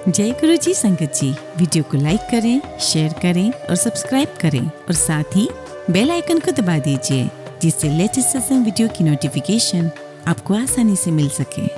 जय गुरु जी संगत जी, वीडियो को लाइक करें, शेयर करें और सब्सक्राइब करें और साथ ही बेल आइकन को दबा दीजिए जिससे लेटेस्ट सत्संग वीडियो की नोटिफिकेशन आपको आसानी से मिल सके।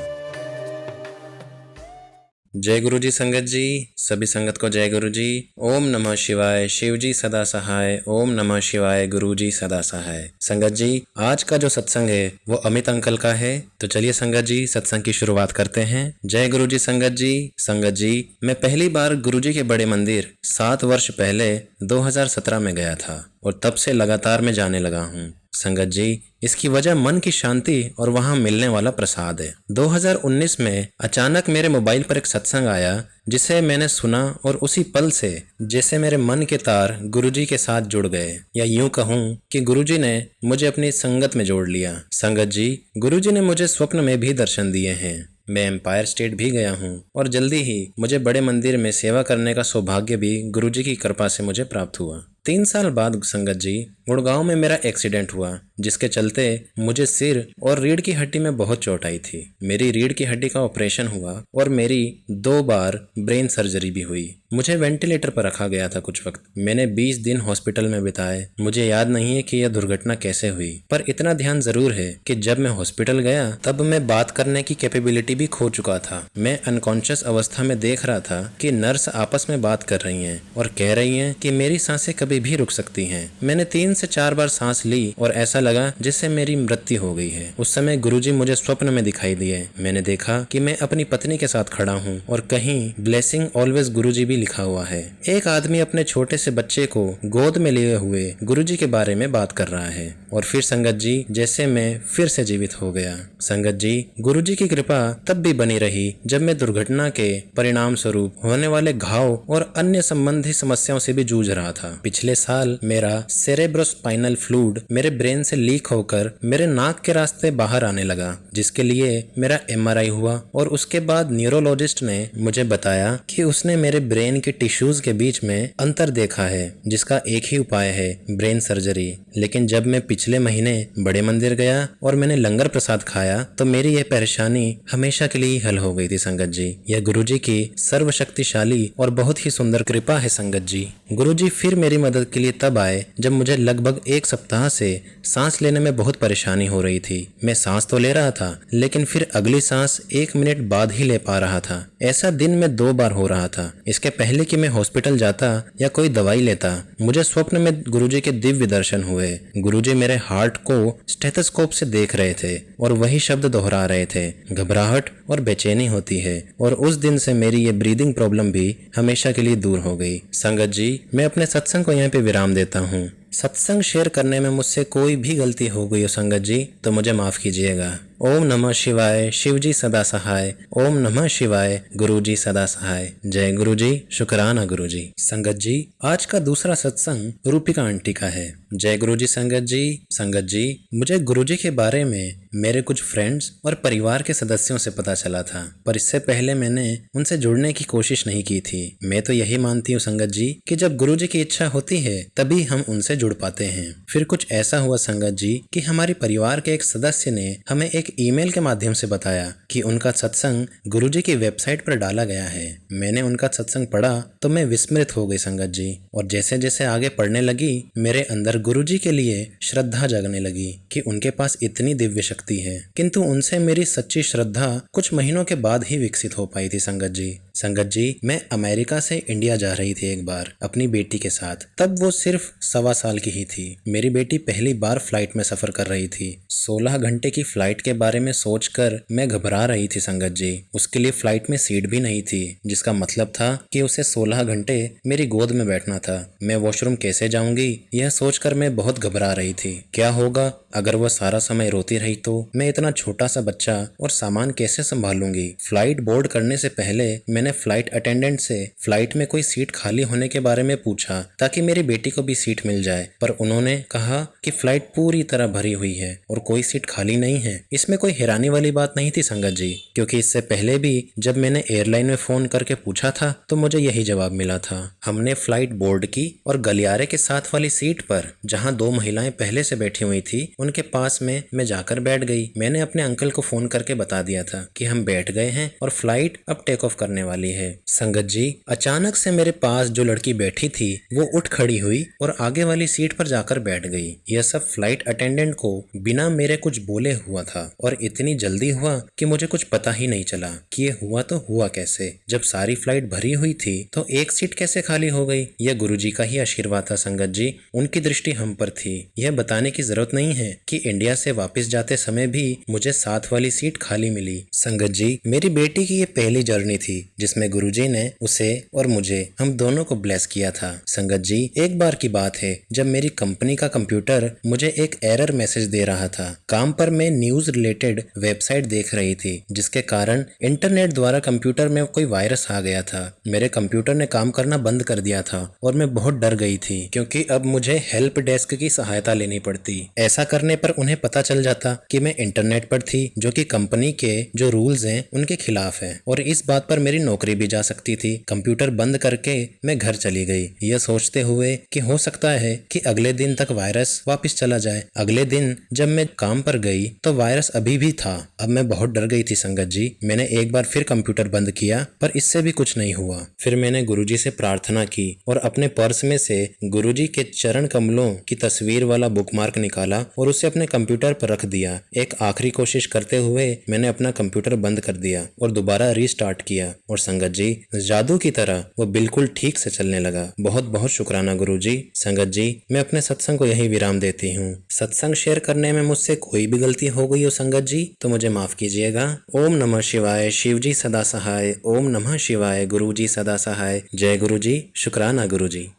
जय गुरु जी संगत जी, सभी संगत को जय गुरु जी। ओम नमः शिवाय, शिव जी सदा सहाय। ओम नमः शिवाय, गुरु जी सदा सहाय। संगत जी, आज का जो सत्संग है वो अमित अंकल का है। तो चलिए संगत जी सत्संग की शुरुआत करते हैं। जय गुरु जी संगत जी। संगत जी, मैं पहली बार गुरु जी के बड़े मंदिर 7 वर्ष पहले 2017 में गया था और तब से लगातार मैं जाने लगा हूँ। संगत जी, इसकी वजह मन की शांति और वहाँ मिलने वाला प्रसाद है। 2019 में अचानक मेरे मोबाइल पर एक सत्संग आया जिसे मैंने सुना और उसी पल से जैसे मेरे मन के तार गुरुजी के साथ जुड़ गए, या यूं कहूँ कि गुरुजी ने मुझे अपनी संगत में जोड़ लिया। संगत जी, गुरुजी ने मुझे स्वप्न में भी दर्शन दिए हैं। मैं एम्पायर स्टेट भी गया हूँ और जल्दी ही मुझे बड़े मंदिर में सेवा करने का सौभाग्य भी गुरुजी की कृपा से मुझे प्राप्त हुआ। 3 साल बाद संगत जी, गुड़गांव में मेरा एक्सीडेंट हुआ जिसके चलते मुझे सिर और रीढ़ की हड्डी में बहुत चोट आई थी। मेरी रीढ़ की हड्डी का ऑपरेशन हुआ और मेरी 2 बार ब्रेन सर्जरी भी हुई। मुझे वेंटिलेटर पर रखा गया था कुछ वक्त। मैंने 20 दिन हॉस्पिटल में बिताए। मुझे याद नहीं है कि यह दुर्घटना कैसे हुई, पर इतना ध्यान जरूर है कि जब मैं हॉस्पिटल गया तब मैं बात करने की कैपेबिलिटी भी खो चुका था। मैं अनकॉन्शियस अवस्था में देख रहा था कि नर्स आपस में बात कर रही हैं और कह रही हैं कि मेरी सांसें कभी भी रुक सकती हैं। मैंने 3 से 4 बार सांस ली और ऐसा लगा जिससे मेरी मृत्यु हो गई है। उस समय गुरुजी मुझे स्वप्न में दिखाई दिए। मैंने देखा कि मैं अपनी पत्नी के साथ खड़ा हूँ और कहीं ब्लेसिंग ऑलवेज गुरुजी भी लिखा हुआ है। एक आदमी अपने छोटे से बच्चे को गोद में लिए हुए गुरुजी के बारे में बात कर रहा है और फिर संगत जी, जैसे मैं फिर से जीवित हो गया। संगत जी, गुरुजी की कृपा तब भी बनी रही जब मैं दुर्घटना के परिणाम स्वरूप होने वाले घाव और अन्य संबंधी समस्याओं से भी जूझ रहा था। पिछले साल मेरा सेरेब्रोस्पाइनल फ्लूइड मेरे ब्रेन से लीक होकर मेरे नाक के रास्ते बाहर आने लगा, जिसके लिए मेरा MRI हुआ और उसके बाद न्यूरोलॉजिस्ट ने मुझे बताया कि उसने मेरे ब्रेन के टिश्यूज के बीच में अंतर देखा है जिसका एक ही उपाय है, ब्रेन सर्जरी। लेकिन जब मैं पिछले महीने बड़े मंदिर गया और मैंने लंगर प्रसाद खाया तो मेरी यह परेशानी हमेशा के लिए हल हो गई थी। संगत जी, यह गुरुजी की सर्वशक्तिशाली और बहुत ही सुंदर कृपा है। संगत जी, गुरुजी फिर मेरी मदद के लिए तब आए जब मुझे लगभग 1 सप्ताह से सांस लेने में बहुत परेशानी हो रही थी। मैं सांस तो ले रहा था लेकिन फिर अगली सांस 1 मिनट बाद ही ले पा रहा था। ऐसा दिन में 2 बार हो रहा था। इसके पहले कि मैं हॉस्पिटल जाता या कोई दवाई लेता, मुझे स्वप्न में गुरुजी के दिव्य दर्शन हुए। गुरुजी मेरे हार्ट को स्टेथोस्कोप से देख रहे थे और वही शब्द दोहरा रहे थे, घबराहट और बेचैनी होती है। और उस दिन से मेरी ये ब्रीदिंग प्रॉब्लम भी हमेशा के लिए दूर हो गई। संगत जी, मैं अपने सत्संग को यहाँ पे विराम देता हूँ। सत्संग शेयर करने में मुझसे कोई भी गलती हो गई हो संगत जी तो मुझे माफ कीजिएगा। ओम नमः शिवाय, शिव जी सदा सहाय। ओम नमः शिवाय, गुरु जी सदा सहाय। जय गुरु जी, शुक्राना गुरु जी। संगत जी, आज का दूसरा सत्संग रूपिका आंटी का है। जय गुरु जी संगत जी। संगत जी, मुझे गुरु जी के बारे में मेरे कुछ फ्रेंड्स और परिवार के सदस्यों से पता चला था, पर इससे पहले मैंने उनसे जुड़ने की कोशिश नहीं की थी। मैं तो यही मानती हूँ संगत जी कि जब गुरु जी की इच्छा होती है तभी हम उनसे जुड़ पाते हैं। फिर कुछ ऐसा हुआ संगत जी कि हमारी परिवार के एक सदस्य ने हमें एक ईमेल के माध्यम से बताया कि उनका सत्संग गुरुजी की वेबसाइट पर डाला गया है। मैंने उनका सत्संग पढ़ा तो मैं विस्मृत हो गई संगत जी, और जैसे जैसे आगे पढ़ने लगी मेरे अंदर गुरुजी के लिए श्रद्धा जगने लगी कि उनके पास इतनी दिव्य शक्ति है। किंतु उनसे मेरी सच्ची श्रद्धा कुछ महीनों के बाद ही विकसित हो पाई थी संगत जी। संगत जी, मैं अमेरिका से इंडिया जा रही थी एक बार अपनी बेटी के साथ। तब वो सिर्फ 1.25 साल की ही थी। मेरी बेटी पहली बार फ्लाइट में सफर कर रही थी। 16 घंटे की फ्लाइट के बारे में सोचकर मैं घबरा रही थी संगत जी। उसके लिए फ्लाइट में सीट भी नहीं थी, जिसका मतलब था कि उसे 16 घंटे मेरी गोद में बैठना था। मैं वॉशरूम कैसे जाऊंगी यह सोचकर मैं बहुत घबरा रही थी। क्या होगा अगर वह सारा समय रोती रही तो? मैं इतना छोटा सा बच्चा और सामान कैसे संभालूंगी? फ्लाइट बोर्ड करने से पहले मैंने फ्लाइट अटेंडेंट से फ्लाइट में कोई सीट खाली होने के बारे में पूछा ताकि मेरी बेटी को भी सीट मिल जाए, पर उन्होंने कहा कि फ्लाइट पूरी तरह भरी हुई है और कोई सीट खाली नहीं है। इसमें कोई हैरानी वाली बात नहीं थी संगत जी, क्योंकि इससे पहले भी जब मैंने एयरलाइन में फोन करके पूछा था तो मुझे यही जवाब मिला था। हमने फ्लाइट बोर्ड की और गलियारे के साथ वाली सीट पर जहां 2 महिलाएं पहले से बैठी हुई थी उनके पास में मैं जाकर बैठ गई। मैंने अपने अंकल को फोन करके बता दिया था कि हम बैठ गए हैं और फ्लाइट अब टेक ऑफ करने वाली है। संगत जी, अचानक से मेरे पास जो लड़की बैठी थी वो उठ खड़ी हुई और आगे वाली सीट पर जाकर बैठ गई। यह सब फ्लाइट अटेंडेंट को बिना मेरे कुछ बोले हुआ था और इतनी जल्दी हुआ कि मुझे कुछ पता ही नहीं चला कि ये हुआ तो हुआ कैसे। जब सारी फ्लाइट भरी हुई थी तो एक सीट कैसे खाली हो गई? यह गुरुजी का ही आशीर्वाद था संगत जी। उनकी दृष्टि हम पर थी। यह बताने की जरूरत नहीं है कि इंडिया से वापस जाते समय भी मुझे साथ वाली सीट खाली मिली। संगत जी, मेरी बेटी की ये पहली जर्नी थी जिसमें गुरुजी ने उसे और मुझे, हम दोनों को ब्लेस किया था। संगत जी, एक बार की बात है जब मेरी कंपनी का कंप्यूटर मुझे एक एरर मैसेज दे रहा था। काम पर मैं न्यूज रिलेटेड वेबसाइट देख रही थी जिसके कारण इंटरनेट द्वारा कंप्यूटर में कोई वायरस आ गया था। मेरे कंप्यूटर ने काम करना बंद कर दिया था और मैं बहुत डर गई थी क्योंकि अब मुझे हेल्प डेस्क की सहायता लेनी पड़ती। ऐसा करने पर उन्हें पता चल जाता कि मैं इंटरनेट पर थी, जो कि कंपनी के जो रूल्स हैं उनके खिलाफ है, और इस बात पर मेरी नौकरी भी जा सकती थी। कंप्यूटर बंद करके मैं घर चली गई, यह सोचते हुए कि हो सकता है कि अगले दिन तक वायरस वापस चला जाए। अगले दिन जब मैं काम पर गई तो वायरस अभी भी था। अब मैं बहुत डर गई थी संगत जी। मैंने एक बार फिर कंप्यूटर बंद किया पर इससे भी कुछ नहीं हुआ। फिर मैंने गुरुजी से प्रार्थना की और अपने पर्स में से गुरुजी के चरण कमलों की तस्वीर वाला बुकमार्क निकाला और उसे अपने कंप्यूटर पर रख दिया। एक आखिरी कोशिश करते हुए मैंने अपना कंप्यूटर बंद कर दिया और दोबारा रीस्टार्ट किया, और संगत जी, जादू की तरह वो बिल्कुल ठीक से चलने लगा। बहुत बहुत शुक्राना गुरुजी। संगत जी, मैं अपने सत्संग को यही विराम देती हूँ। सत्संग शेयर करने में मुझसे कोई भी गलती हो गई हो संगत जी तो मुझे माफ कीजिएगा। ओम नमः शिवाय, शिवजी सदा सहाय। ओम नमः शिवाय, गुरुजी सदा सहाय। जय गुरुजी। शुक्राना गुरुजी।